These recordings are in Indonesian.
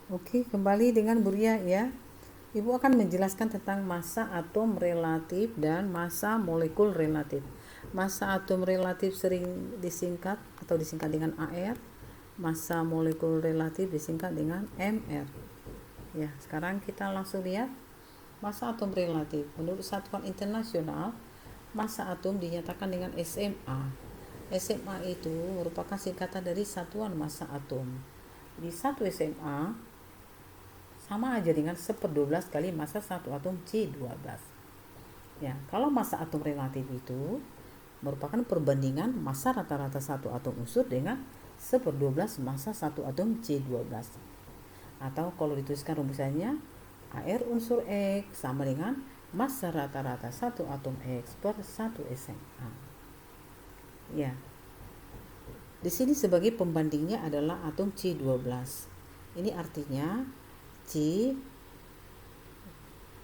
Oke, kembali dengan Buria ya. Ibu akan menjelaskan tentang massa atom relatif dan massa molekul relatif. Massa atom relatif sering disingkat atau disingkat dengan AR. Massa molekul relatif disingkat dengan MR. Ya, sekarang kita langsung lihat massa atom relatif. Menurut Satuan Internasional, massa atom dinyatakan dengan SMA. SMA itu merupakan singkatan dari satuan massa atom. Di satu SMA sama aja dengan 1/12 kali massa satu atom C12. Ya, kalau massa atom relatif itu merupakan perbandingan massa rata-rata satu atom unsur dengan 1/12 massa satu atom C12. Atau kalau dituliskan rumusannya, AR unsur X sama dengan massa rata-rata satu atom X per 1 SMA. Ya, di sini sebagai pembandingnya adalah atom C12. Ini artinya C,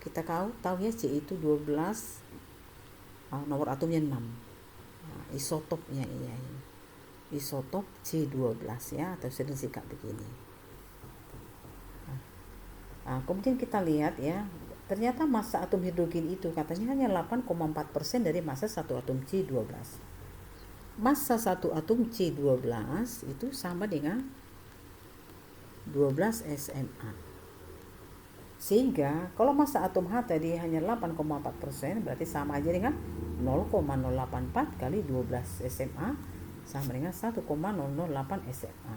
kita tahu ya, C itu 12, nomor atomnya 6. Isotopnya ya, isotop C12 ya, atau sering disingkat begini. Kemudian kita lihat ya, ternyata massa atom hidrogen itu katanya hanya 8,4% dari massa satu atom C12. Massa satu atom C12 itu sama dengan 12 SMA. Sehingga kalau massa atom H tadi hanya 8,4%, berarti sama aja dengan 0,084 kali 12 SMA sama dengan 1,008 SMA.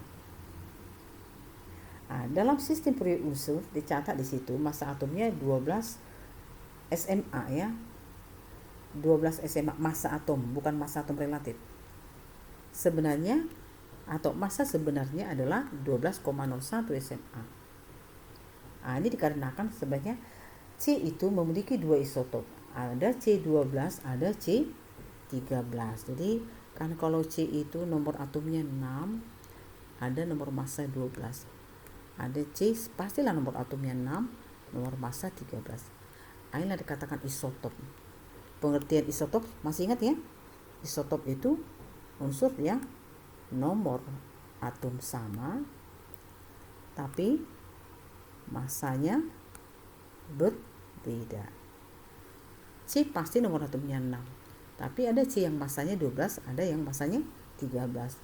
Dalam sistem periode unsur dicatat di situ massa atomnya 12 SMA ya. 12 SMA massa atom, bukan massa atom relatif. Sebenarnya atau massa sebenarnya adalah 12,01 SMA. Ini dikarenakan sebenarnya C itu memiliki dua isotop. Ada C12, ada C13. Jadi kan kalau C itu nomor atomnya 6, ada nomor massa 12. Ada C pastilah nomor atomnya 6, nomor massa 13. Inilah dikatakan isotop. Pengertian isotop masih ingat ya? Isotop itu unsur yang nomor atom sama tapi masanya berbeda. C pasti nomor atomnya 6. Tapi ada C yang masanya 12, ada yang masanya 13.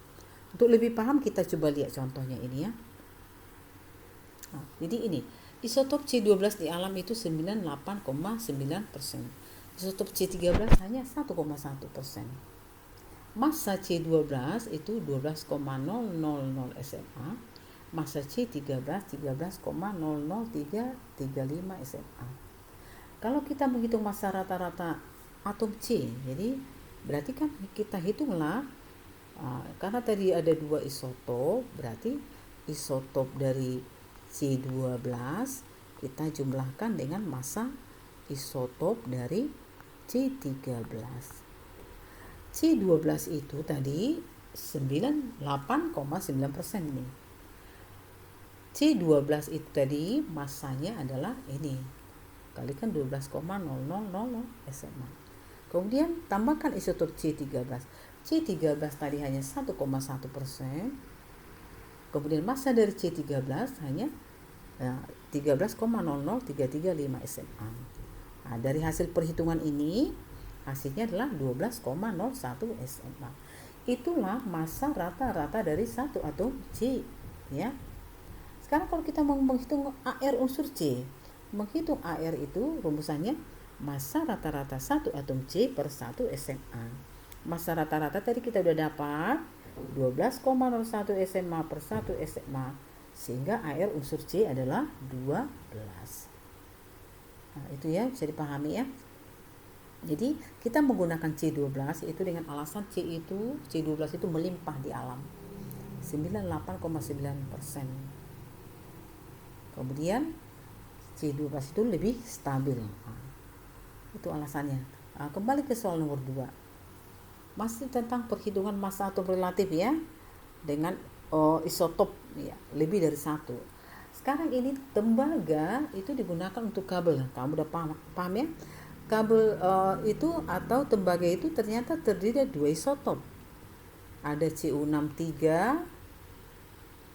Untuk lebih paham kita coba lihat contohnya ini ya. Jadi ini, isotop C12 di alam itu 98,9%. Isotop C13 hanya 1,1%. Massa C12 itu 12,000 SMA. Massa C13 13,00335 SMA. Kalau kita menghitung massa rata-rata atom C, jadi berarti kan kita hitunglah karena tadi ada dua isotop, berarti isotop dari C12 kita jumlahkan dengan massa isotop dari C13. C12 itu tadi 98,9% nih. C12 itu tadi massanya adalah ini, kalikan 12,000 SMA. Kemudian tambahkan isotop C13. C13 tadi hanya 1,1%. Kemudian massa dari C13 hanya 13,00335 SMA. Dari hasil perhitungan ini, hasilnya adalah 12,01 SMA. Itulah massa rata-rata dari satu atom C ya. Sekarang kalau kita mau menghitung AR unsur C, menghitung AR itu rumusannya massa rata-rata satu atom C per 1 SMA. Massa rata-rata tadi kita udah dapat 12,01 SMA per 1 SMA, sehingga AR unsur C adalah 12. Itu ya, bisa dipahami ya. Jadi kita menggunakan C12 itu dengan alasan C12 itu melimpah di alam, 98,9%. Kemudian C12 itu lebih stabil. Itu alasannya. Kembali ke soal nomor 2. Masih tentang perhitungan massa atom relatif ya, dengan isotop ya, lebih dari satu. Sekarang ini tembaga itu digunakan untuk kabel. Kamu udah paham ya? Kabel itu atau tembaga itu ternyata terdiri dari dua isotop. Ada Cu63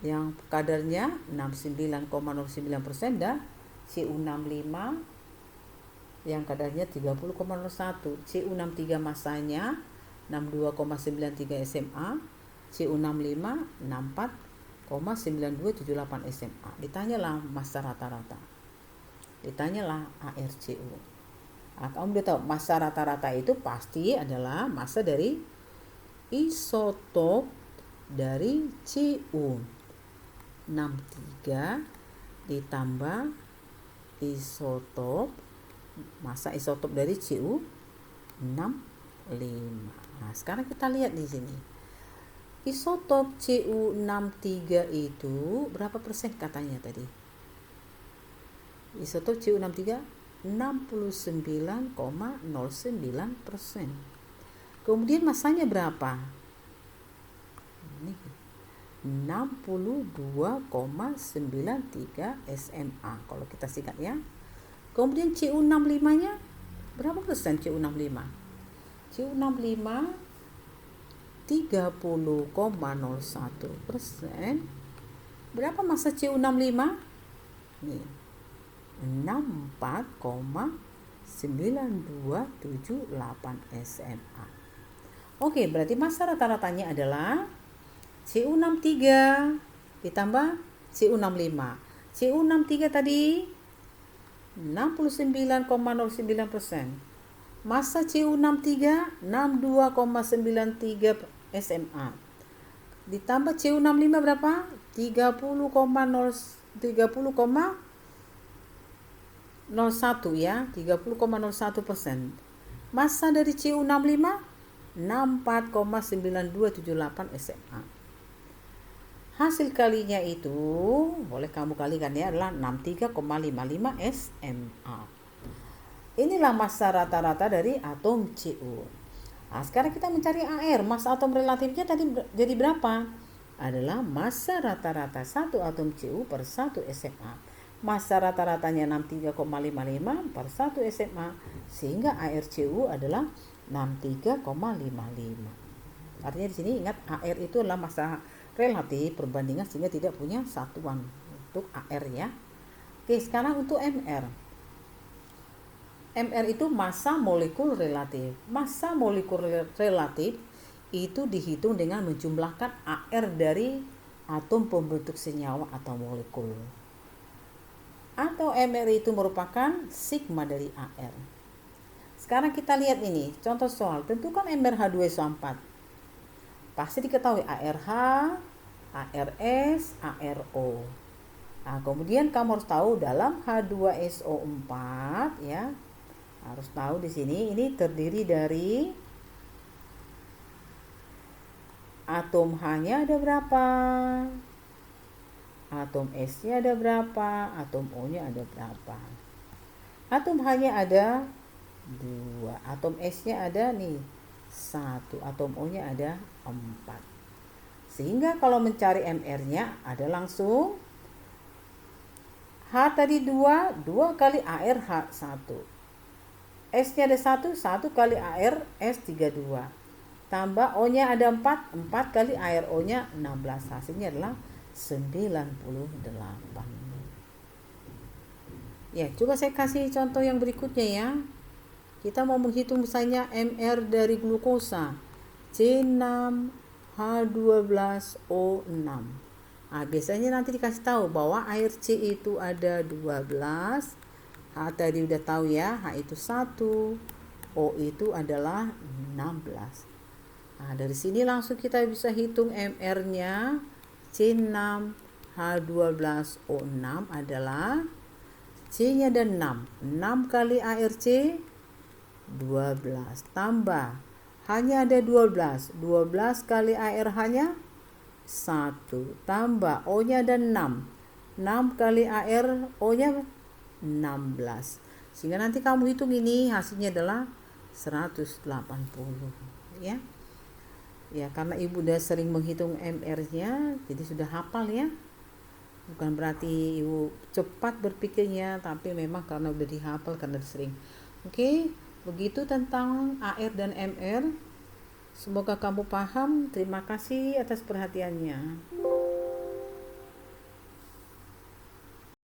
yang kadarnya 69,09% dan Cu65 yang kadarnya 30,01. Cu63 masanya 62,93 SMA, Cu65 64,9278 SMA. Ditanyalah massa rata-rata, ditanyalah ARCU. Kamu udah tahu massa rata-rata itu pasti adalah massa dari isotop dari Cu63 ditambah isotop massa isotop dari Cu65. Nah, sekarang kita lihat di sini. Isotop Cu63 itu berapa persen katanya tadi? Isotop Cu63 69,09%. Kemudian masanya berapa? Ini 62,93 SMA kalau kita singkat ya. Kemudian Cu65-nya berapa persen Cu65? Cu65 30,01%. Berapa massa Cu65? Nih, 64,9278 SMA. Oke, berarti massa rata-ratanya adalah Cu63 ditambah Cu65. Cu63 tadi 69,09%. Massa Cu63 62,93 SMA. Ditambah Cu65 berapa? 30,01 ya, 30,01%. Massa dari Cu65 64,9278 SMA. Hasil kalinya itu boleh kamu kalikan ya adalah 63,55 SMA. Inilah massa rata-rata dari atom Cu. Nah, sekarang kita mencari AR, massa atom relatifnya tadi jadi berapa? Adalah massa rata-rata satu atom Cu per 1 SMA. Massa rata-ratanya 63,55 per 1 SMA, sehingga ARCU adalah 63,55. Artinya di sini ingat AR itu adalah massa relatif perbandingan sehingga tidak punya satuan untuk AR ya. Oke, sekarang untuk MR. MR itu massa molekul relatif. Massa molekul relatif itu dihitung dengan menjumlahkan AR dari atom pembentuk senyawa atau molekul. Atau MR itu merupakan sigma dari AR. Sekarang kita lihat ini, contoh soal, tentukan MrH2SO4. Pasti diketahui ARH, ARS, ARO. Nah, kemudian kamu harus tahu dalam H2SO4 ya. Harus tahu di sini ini terdiri dari atom H-nya ada berapa? Atom S-nya ada berapa? Atom O-nya ada berapa? Atom H-nya ada 2. Atom S-nya ada nih 1. Atom O-nya ada 4. Sehingga kalau mencari MR-nya ada langsung H tadi 2, 2 kali ARH 1. S-nya ada 1, 1 kali AR S32. Tambah O-nya ada 4, 4 kali ARO-nya 16. Hasilnya adalah 98. Ya, coba saya kasih contoh yang berikutnya ya. Kita mau menghitung misalnya MR dari glukosa C6H12O6. Nah, biasanya nanti dikasih tahu bahwa air C itu ada 12. H tadi udah tahu ya, H itu 1, O itu adalah 16. Nah, dari sini langsung kita bisa hitung MR-nya. C6H12O6 adalah C-nya ada 6. 6 kali ARC 12 tambah H-nya ada 12. 12 kali ARH-nya 1 tambah O-nya ada 6. 6 kali AR O-nya 16. Sehingga nanti kamu hitung ini hasilnya adalah 180 ya. Ya, karena ibu udah sering menghitung MR-nya, jadi sudah hafal ya. Bukan berarti ibu cepat berpikirnya, tapi memang karena udah dihafal karena sering. Oke, begitu tentang AR dan MR. Semoga kamu paham. Terima kasih atas perhatiannya.